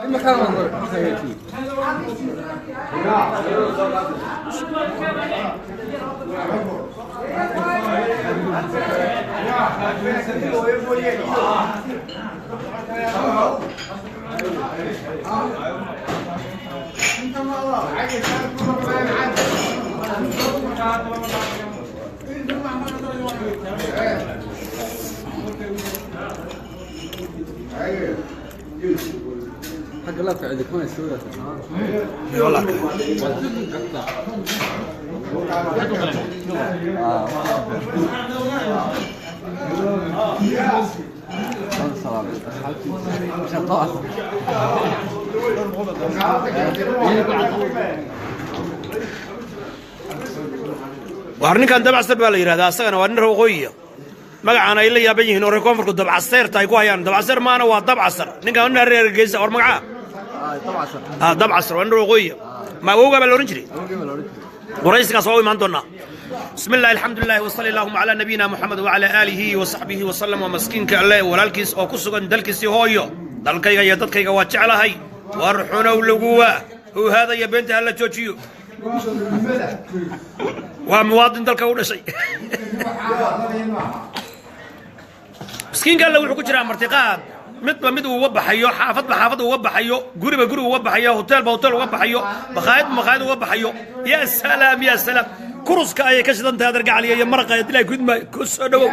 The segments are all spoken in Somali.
المكان خيالي حق الله تعدك ما يسوي لك والله وارني كان دبع سر بالي هذا أصلاً وارني روقية ما أنا إلا يبينه إنه ركوم فرق دبع السير تايقوا يعني دبع سر ما أنا ودبع سر نيجا قلنا رجيس أور معاه دبع سر دبع سر وارني روقية ما هو قبل أورنجري ورئيس كاسوي ما عندنا بسم الله الحمد لله وصلى اللهم على نبينا محمد وعلى آله وصحبه وسلم ومسكين كالله ولالكيس أو كسرن دلكيس هويو دلكيga iyo dadkayga waa jeclahay war xunow laguwa oo hada ya benta la joojiyo waa muwaadin dalka u dhashay miskiinka wuxuu ku jiraa martiqaad midba mid uu wabaxayo xaafad uu wabaxayo guri uu wabaxayo hotel uga baxayo makhaayad uga baxayo ya salaam kuruska ay ka shidantahay dargacaliya iyo maraqay dilay gudma ku soo dhawow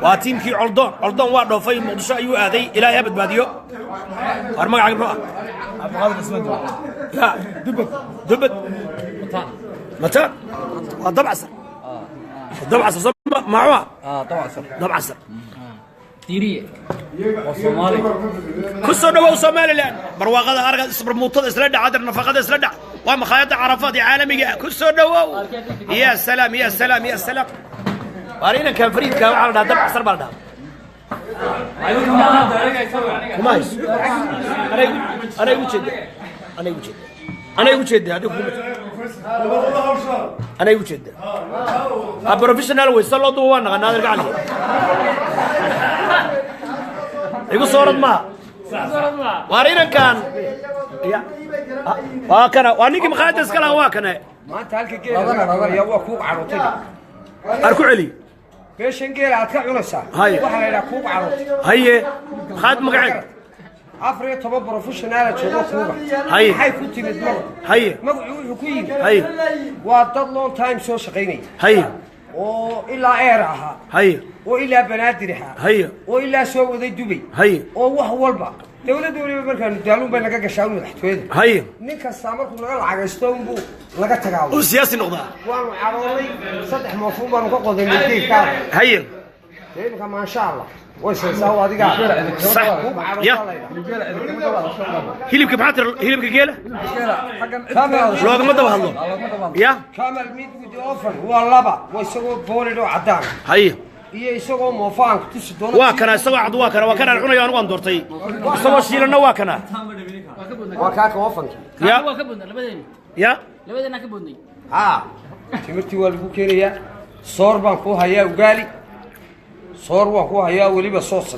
waa tiimkii coldoon waa dhoofay muqdisho ayuu aaday ilaahay badbaadiyo war magacaaga muxuu abqaad isma ya dubad mataan waa dabcasar معه طبعا سر ديريه وصومالي كسرنا وصومالي الآن برواقة أرجع صبر موطد إسرائيل عادر نفقات إسرائيل ومخايط عرفات عالمية كسرنا يا سلام يا سلام يا سلام وارينا كان فريد كان على دبع سر بردا أنا يوجد هذا أنا يوجد بروفيشنال ويصلوا دوان أنا أرجع لي يقول صورة ما وارينا كان يا واكنا وانيك مخادس كلا واكنا ما تالك كيف يا وكوك عروتي أركو علي بيش نقول عتك عنصة هاي وحنا كوك عروتي هاي خاد مقعد عفريت طب بروفيشنال شغل كوبا هاي كنت مدمر هاي مقعود حكومي هاي وضل لون تايم سو شقيني هاي وإلا إيرها هاي وإلا بنادرها هاي وإلا سو ذي دبي هاي وهو والبا دولة مركان دالون بين لقى قشاون مدحتويد هاي نينك السامر كنا لقى عجستون بو لقى تقاول وسياسي نقطة وأنا عرولي صدح مفهوم أنا كقول ذي مديك كار هاي نينك ما شاء الله ويسوي هذه قاعد صح يا هيلب كبحاتر هيلب كجيلة لو ما دوا هالله يا كامل ميت ودي أوفر والله ويسوي بوليدو عدان هاي يسوي موفان تسدون واكنا سوى عدوا كنا وكنا العنيا أنا وندورتي سوى شيلنا واكنا وكاك أوفن يا يا لبدنا كبني تمرتي والبوكينيا صوربان كو هيا وقالي صور وكو هيا وليبا صوص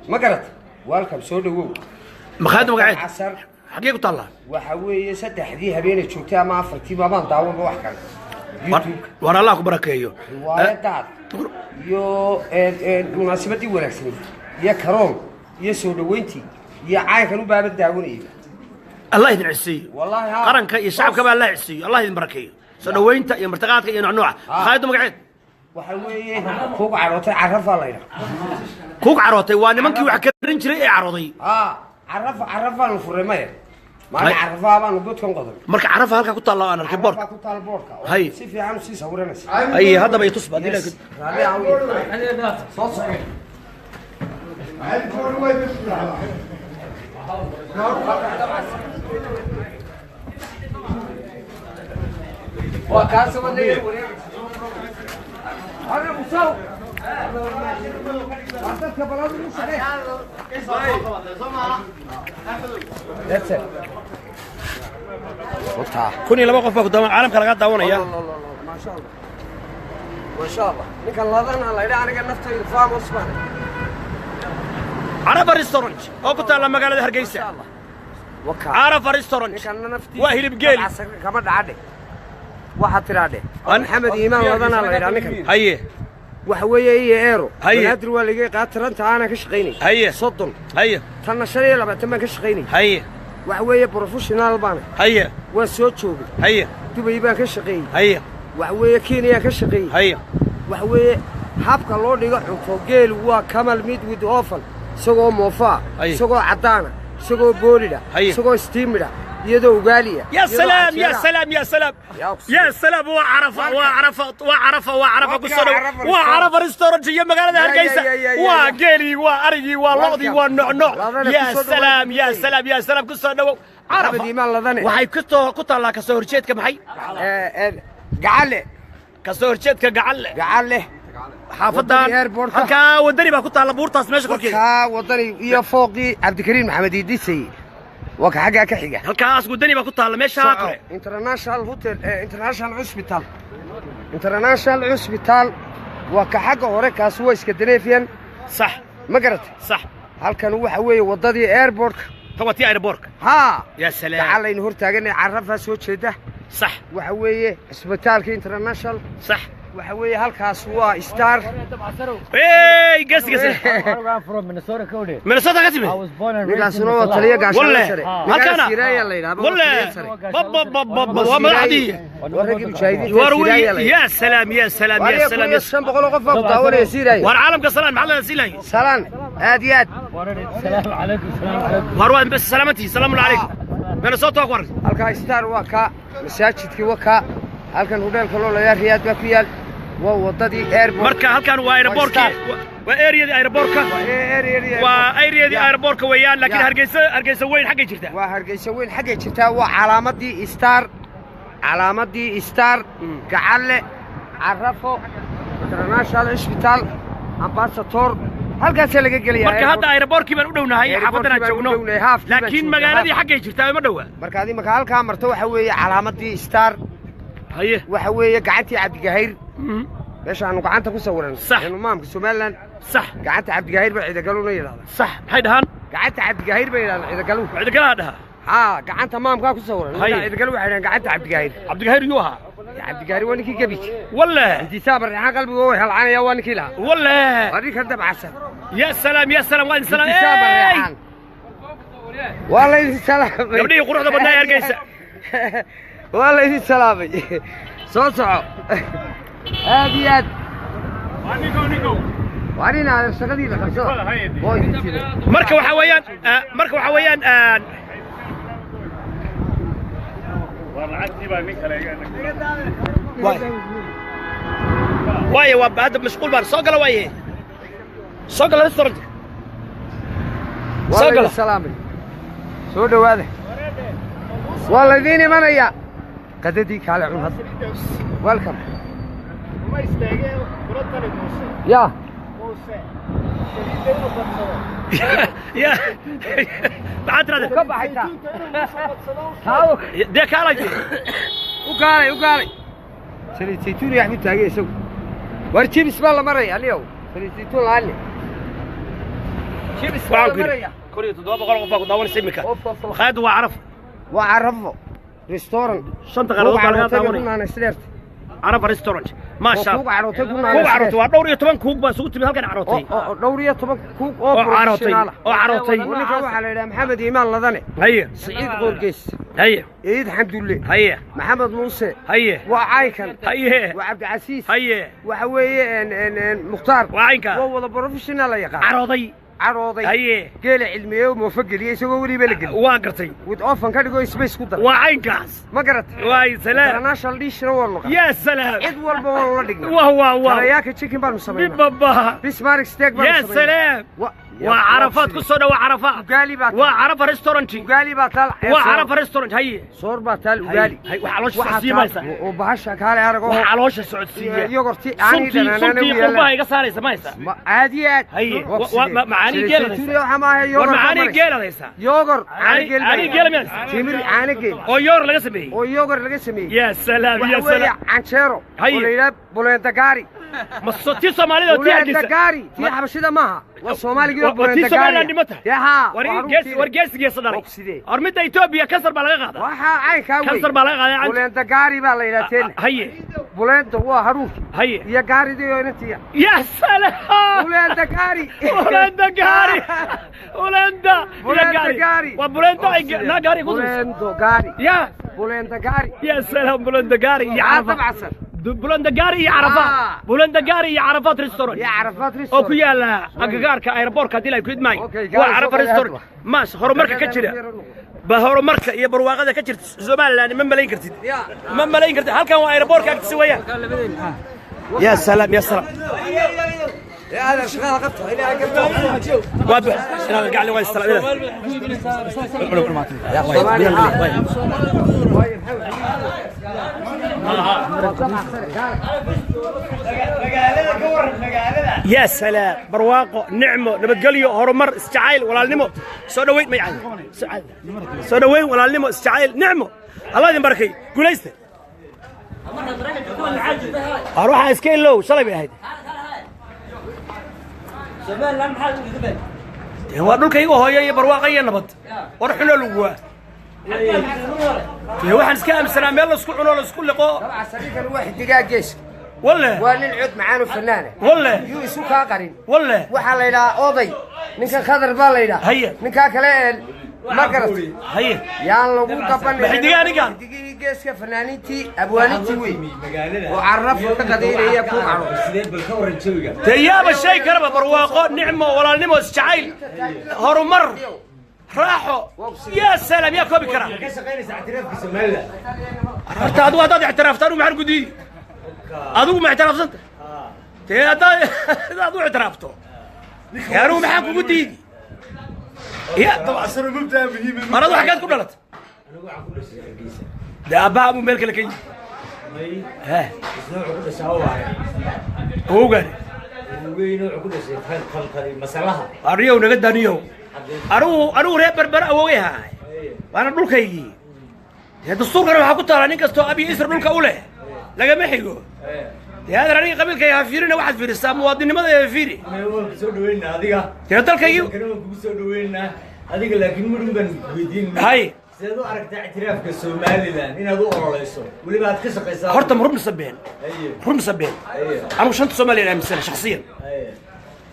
ما قالت والكم سو دغو مخادم قاعد عسر حقيقة طلع وحوي سدحدي هبين جوجتا ما فرتي ما بان داون wax kale youtube war Allah ku barakeeyo waayadaad yo munaasabadii wanaagsan ya karoon iyo soo dhaweyntii iyo caankan u baabad daawanayay Allah idin cisiyo wallahi qaranka iyo shacabka baa Allah cisiyo Allah idin barakeeyo soo dhaweynta iyo martaqaadka iyo nooca khaydo magaceed waxa weeye kuuq carootay carrafa la yiraahdo kuuq carootay waa nimankii wax ka rin jiray ee carooday carrafa la fureemay ما عرفها بان قدكم قدر marka carafa halka ku taalo aan arkay boorka ku taal boorka hay si fiican si sawiranays ay hadda bay tusbaa dilaa raali aawi soo soo وكاس ودي هذا مساو كوني لما قف قدام العالم كان قاعد داونيا ما شاء الله ما شاء الله نكن لادنا لا يدعي انا نفتي فاهم اسمع عرفة ريستورانت أو كنت على مقالة هرقيسة عرفة ريستورانت واهل بقيل كمان عادي واحد ترادي محمد إيمان وضنا الله يرانك هيه وحويه هي ايرو هيه هادر واللي قاترنتا انا كشقيني هيه صدن هيه تنا شريه لبا تما كشقيني هيه وحويه بروفيشنال بان هيه وسو جوغي هيه دبي بان كشقيني هيه وحويه كينيا كشقيني هيه وحويه حبك لو dhigo cunto geel waa kamal mid with ofal isagoo moofa isagoo cadaana isagoo boolida isagoo steamida iyadoo ugaaliya يا سلام يا سلام يا سلام يا سلام وعرفه وعرفه وعرفه وعرفه قصنا وعرفه ريستورانت يا مقالة هرقيسة وقيلي وأرجي ولوضي والنعنع يا سلام يا سلام يا سلام قصنا عرفه وحي كنت الله كسور جيتك محي قعله كسور جيتك قعله حافظان halka wadani baa ku taala buurtaas meesha korkeeda halka wadani iyo fooqi Cabdikariin Maxamed Idisi waa ka xaga ka xiga halkaas wadani baa ku taala meesha kore international hotel international hospital waa ka xaga hore kaas waa iska daneefiyaan sax ma garatay sax halkan waxa weeye wadadii airport tawati airport ha ya salaam tacalayna hortaaganay Carafa soo jeeda sax waxa weeye isbitaalka international sax waxa weeye halkaas waa star hey guess I'm from Minnesota Cody. Minnesota ka timid I was born and raised in ninkaasuna waa taliya gaashaanka sare halkana siraya la yiraahdo waa madaxdii waragi mujaahidiin يا سلام يا سلام يا سلام يا سلام بقول qof ku daawanaya siraya والعالم كسلام محل سيلاي سلام aad السلام عليكم السلام عليكم مروان بس سلامتي السلام عليكم Minnesota war halka star waa ka masaajidkii waa ka halkan hotelka loo leeyahay Riyadh baa ku yaal waa wadadii airport marka halkan waa airportka waa area airportka waa area airportka weeyaan laakiin hargeysa weyn xagga jirta waa hargeysa weyn xagga jirta waa calaamadii star gacalle Carafo international hospital ambassador halkaas laga geliyaa marka hadda airportkii baan u dhownahay xaafadana joogno laakiin magaaladii xaggay jirtaa ma dhawa marka adii marka halka marto waxa weeye calaamadii star haye waxa weeye gacantii Cabdigahayr meesha aanu gacanta ku sawiran inuu maamka Soomaaliland صح gacanta Cabdigahayr baa ciidagaluuna yiraahdo صح maxay dhahan gacanta Cabdigahayr baa yiraahdo ciidagalaha dhaha ها قعدت مامك كسورة إذا قالوا إحنا قعدت عبد القاهر يوها عبد القاهر وأنا كي قبيك ولا أنت سابر عن قلبي هو هالعانية يا وأنا كلها ولا هذيك هذا بعسل يا سلام يا سلام وين سلام سابر عن والله السلام يبدي يقول هذا بدنا يرجع والله السلام صوت هذه وارينا على الشغلين مركب وحويان واي هذا مشغول بار سوق واي سوق الريستورانت سوق السلام سو دواده والله ديني من يا قدديك على عون ويلكم يا يا بعد هذا كم حيتا هاو ديك على وقالي سليت زيتون يا حبيبي تاجي سوق ورجي بسم الله مرة اليوم سليت زيتون لعلي شيء بسم الله مرة كوري تدوب غرق فوق داون سمكة خالد وعرفه ريستورانت شنطة غلط على داوني أنا سلرت عرف ريستورانت ما شاء الله كوب عروتي دوري 8 كوك بس وقت هلكن عروتي دوري 8 كوك عروتي ونك waxa la yiraahdaa Maxamed Iimaan Ladane haye Saciid Qorgeys haye Eid Xamdulle haye Maxamed Muuse haye waa Aykan haye waa Cabdi Casiis haye waxa weeye Mukhtaar waa Aykan waa wada professional yaqaan عروضي haye geel cilmiye oo moofageliye isagoo waliba la gal waa gartay wad ofan ka dhigo space ku dar waa aynkaas ma garat waay salaam international dish wal ya salaam cid walba wala dhigna waa yaaka chicken baan sameeyay bibba bismarck steak baan sameeyay ya salaam waa carafaad ku soo dhaw carafa ugali baa waa carafa restaurant ugali baa tal waa carafa restaurant haye soor baa tal ugali waxa loo siimaysa oo bahasha kale arago waxa loo socodsiiya yogurti aan idanaana wiil qurbaha iga saaraysa maysa caadiyaad haye macaani geeladaysa معاني جيل ليس يوغر عاني جيل مين تمر عاني جيل او يوغر لغا سمي او يوغر لغا سمي يا سلام يا سلام عنشيرو هي بولندقاري مصوتي صومالي ده بولندقاري في حبشده معها والصومالي وتي بولندقاري صومالي متى ياها ورجيس داري أرميدا إثيوبيا كسر بالغ هذا waxa ay ka weyn كسر بالغ هذا بولندقاري baa la yiraahdaa هي بولند waa haruuki هي iyo gaaridiyo intiya يا سلام بولندقاري بولندقاري بولندا وبولندا ناقاري بولندقاري يا بولندقاري يا سلام بولندقاري يا عرفات بولندقاري يا عرفات بولندقاري يا عرفات ريستورانت يا عرفات oo ريستورانت ku yaala agagaarka airport hadii ay ku idmay waa Arab restaurant maas horumarka ka jira ba horumarka iyo barwaaqada ka jirta Soomaaliland ma malayn kartid halkan waa airport ka agtiisa weeyaan ya salaam هذا شغال قطه الى قطه وابع انا رجع لي وايد السلام يا سلام برواقو نعمه نبدقليو هرمر استعايل walaalnimo soo dhaweyd may caadi soo dhaweyd walaalnimo istacayl nacmo Allah idin barakay guulaysta aruuxa iska ilow shalay bay ahayd waa dhulkayga hooyo iyo barwaaqo iyo nabad war xulo lagu waa waxaan iska amsanaa meel la isku cuno la isku liqo صديق الواحد دقاق جيش والله وللعود معانا فنانه والله يوسف كاقرين والله waxa la yiraahdaa oday ninka khadar baa la yiraahdaa هيا ninka kale ma garat هيا yaan lagu qaban xidigaanigan geeska fanaaniintii abwaaniintii wey oo carraf ka qadeynaya ku caro تياب الشيء كربه برواقو نعمه walaalnimo isjacayl horumar راحو يا سلام يا كوبي كرام horta adigu haddaad ictiraaftaan maxaan ku diidi adigu ma ictiraafsanta tee haddaad u ictiraafto anigu maxaan kugu diidi maradu xaggeed ku dhalatay dee aabbaha buu meel kale ka yimi ogaani ariyow naga daniyow anigu reer berber awoogay haay waana dhulkaygii dee dastuurkana waxaa ku taala nin kastoo abiyo isra dhulka u leh lagama xigo dee hadar aniga qabiilkayga ha fiirina waxaad fiirisaa muwaadinimada ee fiiri dee dalkaygii adiga laakiin mudun baan weydiin hay sidoo aragtaa ictiraafka Soomaaliland inaad u ololayso waliba aad ka shaqeysaa horta run sabeen anigu shanta Soomaaliland aaminsan shakhsiyan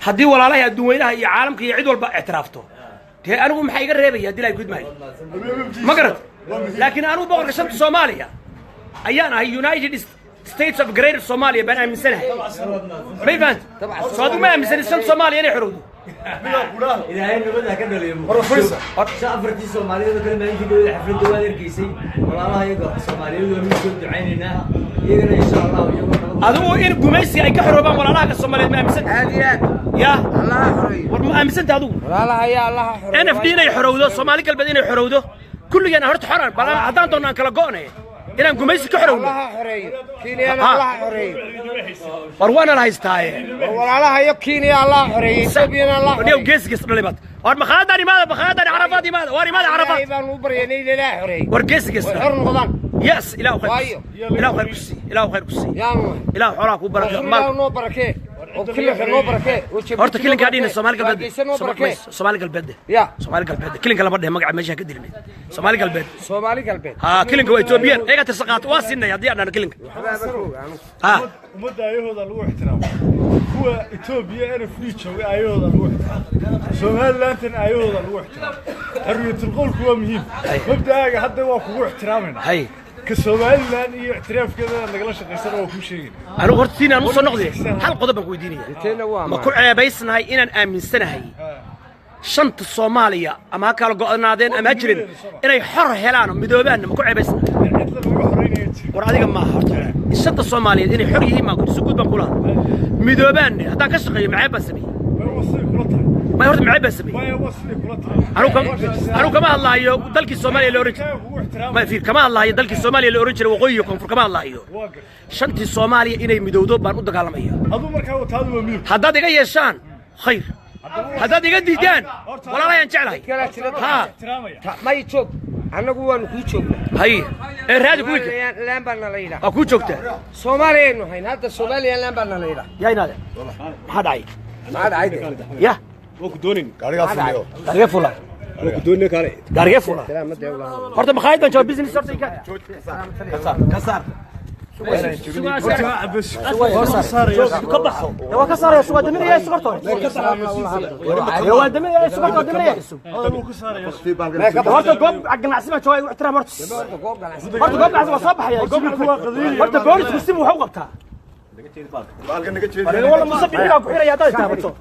haddii walaalahay adduunweynaha iyo caalamka iyo cid walba ictiraafto dee anigu maxaa iga reebaya haddii ay gudmaayo ma garad laakiin anigu boqorka shanta Soomaaliya ayaan ahay United States of Greater Somalia baan aaminsanahay ma fahant soo adigu ma aaminsan shanta Soomaaliya inay xorowdo ilaahay nabada ka dhaliyo muqdisho afartii Soomaaliyeed kale ma intii dawladda xafladda waa ergeysay walaalaha iyaga Soomaaliyeed waa mid soo ducaynayna iyagana insha Allah iyagoo adigu in gumaysi ay ka xoroobaan walaalaha Soomaaliyeed ma aaminsan aadiyad ya Allah xoriyo war ma aaminsan adigu walaalaha ya Allah xoriyo NFD inay xorowdo Soomaali galbeed inay xorowdo kulligeena horta xoraan bal haddaan doonaan kala go'nay inaan gumaysi ka xorowno Allah xoriyo Kenya Allah xoriyo war waana la haystaaye walaalaha iyo Kenya Allah xoriyo Ethiopia Allah وديو جيس dhalibaad war maxaadani maada Arafat imaada war imaada Arafat baan u baryanay ilaa xoriyo war gees xor noqdaan yes ilaahu khayr ilaahu khayr kusi yaan ilaahu xoolaa ku baraka maal noo barakee oo kiliga noo barakee horta kilinka dhina Soomaali galbeed Soomaali galbeed ya Soomaali galbeed kilinka laba dheh magaca meesha ka dilmay Soomaali galbeed Soomaali galbeed ha kilinka waa Ethiopian eega tirsaaqaat waa sinay hadii aan kilinka ha umada ayahooda lagu ixtiraamo kuwa Ethiopia NFD jooga ayahooda lagu ixtiraamo Soomaaliland ayahooda lagu ixtiraamo xorriyatul qowlku waa muhiim mabdaaga hadda waa kugu ixtiraamayna hay كسوماليلاند iyo ictiraafkeeda nagala shaqeysana oo ku sheegay anigu horta siinaan u soo noqday hal qodob baan ku weydiinaya ma ku ceebaysnahay inaan aaminsanahay shanta Soomaaliya ama kala go'naadeen ama jirin inay xor helaan midoobaan ma ku ceebaysnahay war adiga ma horta shanta Soomaaliyeed inay xor yihiin ma ku soo gudban kula midoobaan haddaan ka shaqeeyo macay basmi ma horta macay basmi anigu kama hadlaayo dalkii Soomaaliya la oran ما في كمان الله يدلك الصومالي اللي أوريجر وقويكم في كمان الله يو شنتي الصومالي إني مدودو بان أدق على مية هذا مركب وتهذا ومير هذا دقيقة يشان خير هذا دقيقة ديجان ولا لا ينجعلها ها ما يتوب annagu waanu kuu joognaa haye ee raadi ku wika laan baa nala yidhaa waa kuu joogtaa soomaaliyaynu hayn hadda soomaaliya laan baa nala yidhaa yaa inaade maxaa dhacay ya gaarigee fula gaarigee fula horta makhaayad baan jooga business horta kasaar waa ka saaraya sugaa daminaya sugarto waa daminaya sugarto daminaya horta goob ganacsi baan jooga ixtiraam horta goob ganacsi waa soo baxaya horta boolisku si wuxuu qabtaa والله مصبح بقى كحيرة يا طيب تابتو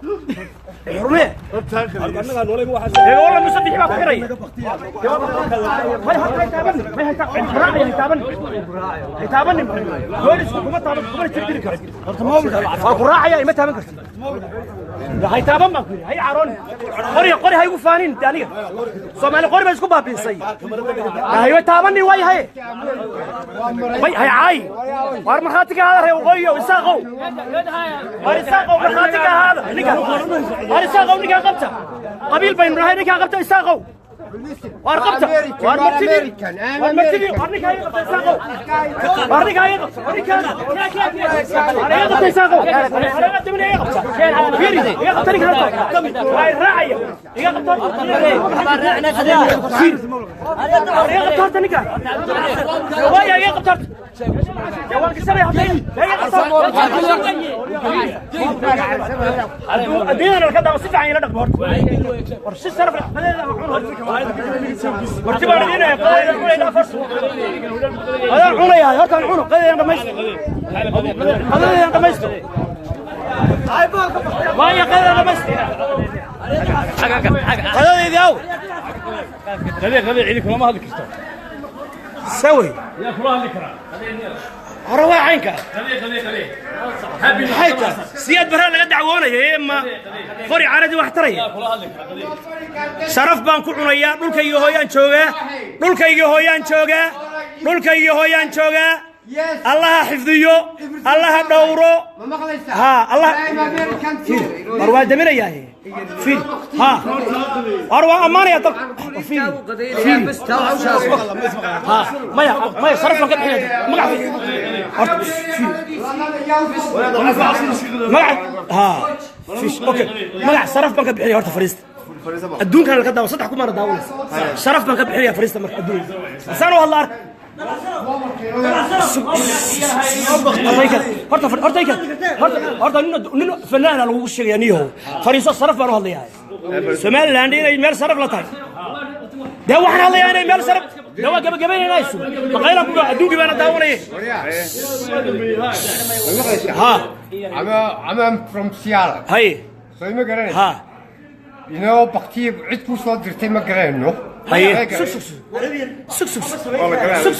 حرمية والله مصبح بقى كحيرة ما هيتابني بوليس حكومة تابن حكومة تشتري كرت القراعة يا متى من كرت هيتابن ما كحيرة هي عارون قري هيقول فانين تانية سومالي قري بس كوبا بينسي هي تابني ويا هي عاي وارمخاتك هذا هي وقوي وساقو وارساقو مرخاتك هذا وارساقو نيكا قبته قبيل بين راهي نيكا قبته يساقو وارقبته وارمرتني وارنيكا يقبته يساقو وارنيكا يقبته وارنيكا يقبته يساقو وارنيكا من يقبته فيري يقبته نيكا هاي الراعية يقبته يقبته نيكا ويا يقبته يا ولد السبع حطين لا يقصر أدينا الكذا وصف عين لك بورت ورش السرف ورتبا علينا يا قايد ولا فرس هذا عونه يا هذا عونه قايد يا دمشق هذا يا دمشق ما يا قايد يا دمشق هذا يداو هذا عيدك ما هذا كرتون سوي يا فلان ذكرى هروى عينك حيتا سياد برهان لقد دعونا يا إما فري عرضي واحتري شرف بانكو عنيا دولك يهويان شوغا دولك يهويان شوغا الله حفظيو الله دورو ها الله أروى دمنا يا هي فيل ها أروى أمانة يا طب فيل ها ما يصرف لك الحين ما قاعد ها فيش أوكي ما قاعد صرف بنك بحرية هرت فريست الدون كان الكذا وصدق كمان داول شرف بنك بحرية فريست مرك الدون سانو والله هرت نينو فنان على وش يعني هو فريست صرف بنو هذي هاي سمال لاندين يمر صرف لا تاي ده واحد هذي يعني يمر صرف ده وجب جبين نايسو بقينا بقى الدون كمان داولي ها I'm from Seattle. هاي So you know, ها بقتي عدكو صدر تيم قرينو. هاي سك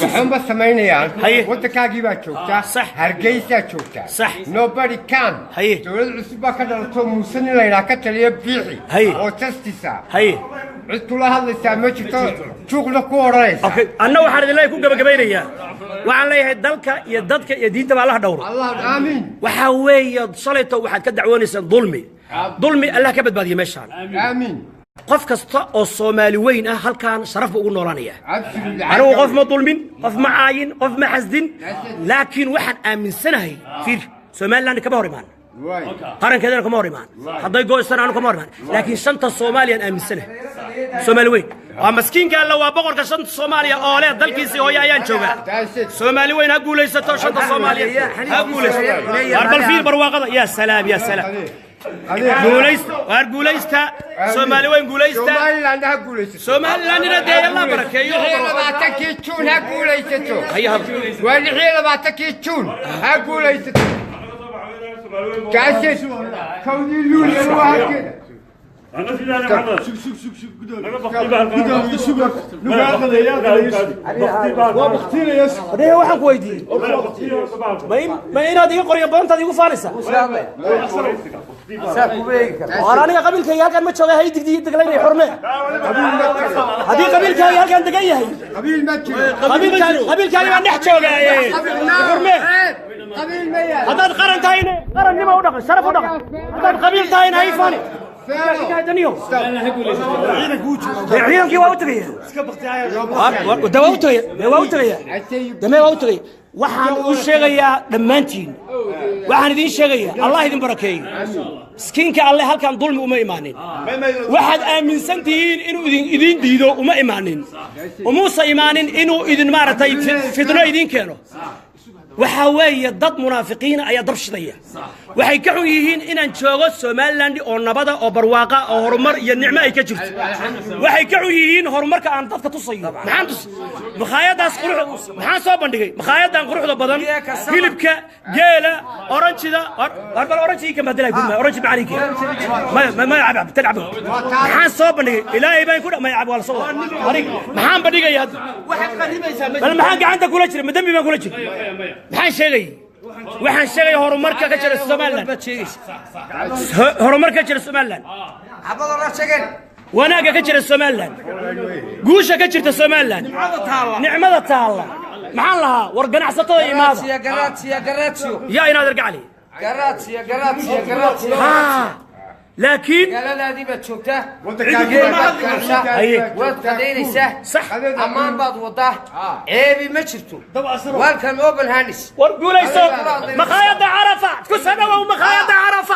وحن بس سمينيان. هاي وانت كاجي بتشوفتا. صح. هرجيسة تشوفتا. صح. Nobody can. هاي تقول الأسبوع كذا تو موسني لا يراك تلي بيحي. هاي. أو تستيسا. هاي عدكو له هذا سامج تو شغل كوريس. اوكي انا waxaan idin leeyahay ku gabagabeynaya waxaan leeyahay dalka iyo dadka iyo diinta baa la dhawro الله آمين. waxa weeye shalayto waxaad ka dacwoonaysaan dulmi Allah ka badbaadiyo meeshaan آمين. qof kasta oo Soomaali weyn ah halkaan sharaf ugu noolaanaya Absolutely. anigu qof ma dulmin qof ma caayin qof ma xasdin laakiin waxaan aaminsanahay fiir Soomaaliland kama hor imaan qarankeedana kama hor imaan hadday gooysan aanu kama hor imaan laakiin shanta Soomaaliyan aaminsanahay Soomaali weyn waa maskiinka alla waa boqorka shanta Soomaaliya oo leh dalkiisa hooyo ayaan joogaa Soomaali weyn ha guulaysato shanta Soomaaliya ha guulaysato bal fiir barwaaqada ya salaam guulaysta Soomaali weyn guulaysta Soomaaliland ina deeyo la barakeeyo labaatankii juun ha guulaysato waa 26 juun ha guulaysato كاسيس كوني لولي الواحد أنا في ذلك هذا شوف أنا بختي يا هذا واحد كويدي ما إن هذه قرية بنت هذه فارسة أنا قبل كيا كان متشوه هاي دقيقة تقليني حرمة هذه قبل كيا كان دقيقة هاي قبل كان ما نحشوه حرمة هذا قرن تاين قرن لما ودق شرف ودق هذا قبل تاين هاي فاني ciidankii waa u tagaya dawa u tagaya damee waa u tagaya waxaan u sheegayaa dhammaantiin waxaan idiin sheegayaa allah idin barakeeyo miskiinka alle halkan dulmi uma imaanin waxaad aaminsan tihiin inuu idin diido uma imaanin umuusa imaanin inuu idin maaragtay fidno idin keeno waxa weeye dad munaafiqiin ayaa dab shidaya waxay ka xun yihiin inaan joogo Soomaaliland oo nabada oo barwaaqa oo horumar iyo nicmo ay ka jirto waxay ka xun yihiin horumarka aan dadka tusayo maxaan tus makhaayadaas qurux maxaan soo bandhigay makhaayadaan quruxda badan hilibka geela oranjida bal oranji ka madalay gudma oranji macalinki ma yacab talcab maxaan soo bandhigay ilaahay baan ku dhamay yacab wala soo arig maxaan bandhigay waxaad qaribaysaa bal maxaan gacanta kula jiray madambi baan kula jiray maxaan sheegay waxaan sheegay horumarka ka jira Soomaaliland horumarka ka jira Soomaaliland abada la sheegay wanaaga ka jira Soomaaliland guusha ka jirta Soomaaliland nicmada taala maxaan lahaa war ganacsatada imaada yaa inaad argacali لكن لا دي بتشوفته وتقدينيسه صح امان بعض وضح عيبي ما شفتو ويلكم اوبن هانس ورقوليسو مخايد عرفه كسنه ومخايد عرفه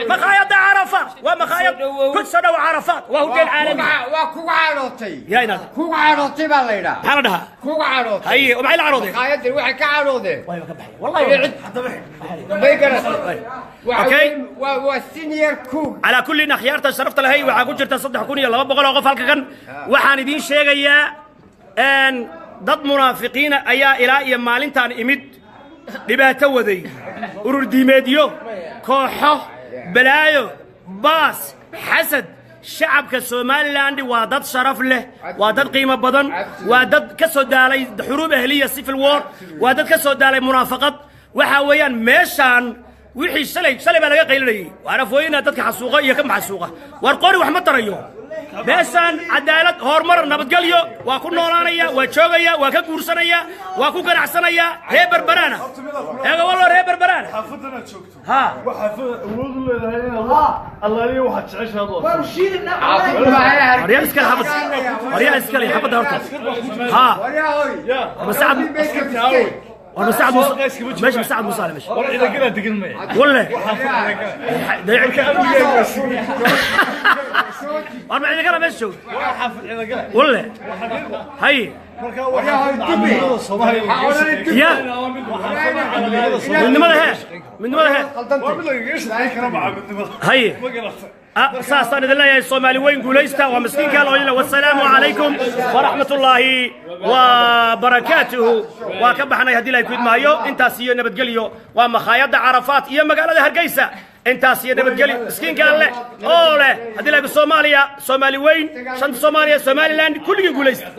مخايد عرفه ومخايد كسنه وعرفات وهو دين عالمي وكو عروتي يا ايناد كو عروتي باليرا حردها كو عروتي هي ومعي العروضي مخايد وحي كعروضي والله اوكي والسينيور كو على كل نخيارته شرفت لهي waxaa ku jirta 3,200 qof halkan waxaan idin sheegayaa dad munaafiqiin ayaa ilaa iyo maalintan imid dhibaato waday urur diimeedyo kooxo balaayo baas xasad shacabka Soomaaliland waa dad sharaf leh waa dad qiimo badan waa dad ka soo daalay xuruub ahliya civil war waa dad ka soo daalay munaafaqad waxa weeyaan meeshan wixii shalay baa laga qaylinayay waana fooyina dadka xasuuqa iyo ka maxsuuqa war qori wax ma tarayo meeshan cadaalad horumar nabadgelyo waa ku noolaanaya waa joogaya waa ka guursanaya waa ku ganacsanaya reer barbarana eega wallo reer barbarana xaafadana joogto ha waxa awood u leedahay in Allah iyo waxa jeceshaado wariyaan iska xabad wariyaan iska leh xabad horta ha مساعد مساعد ماشي مساعد مصالح ماشي إذا كنا تقلنا ولا أربع إذا كنا ماشي ولا هاي يا من ماذا هي من ماذا هي هاي أساساً إذا الله يا الصومالي وين قوليستا ومسكين قالوا والسلام عليكم ورحمة الله وبركاته وكبحنا يهدي الله يكون معيو انت سيو نبتقليو ومخايد عرفات يا مقالة هرقيسة انت سيو نبتقليو مسكين قال له أوله هدي الله الصوماليا صومالي وين شنط صوماليا صومالي لاند كل قوليستا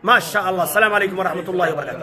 ما شاء الله السلام عليكم ورحمة الله وبركاته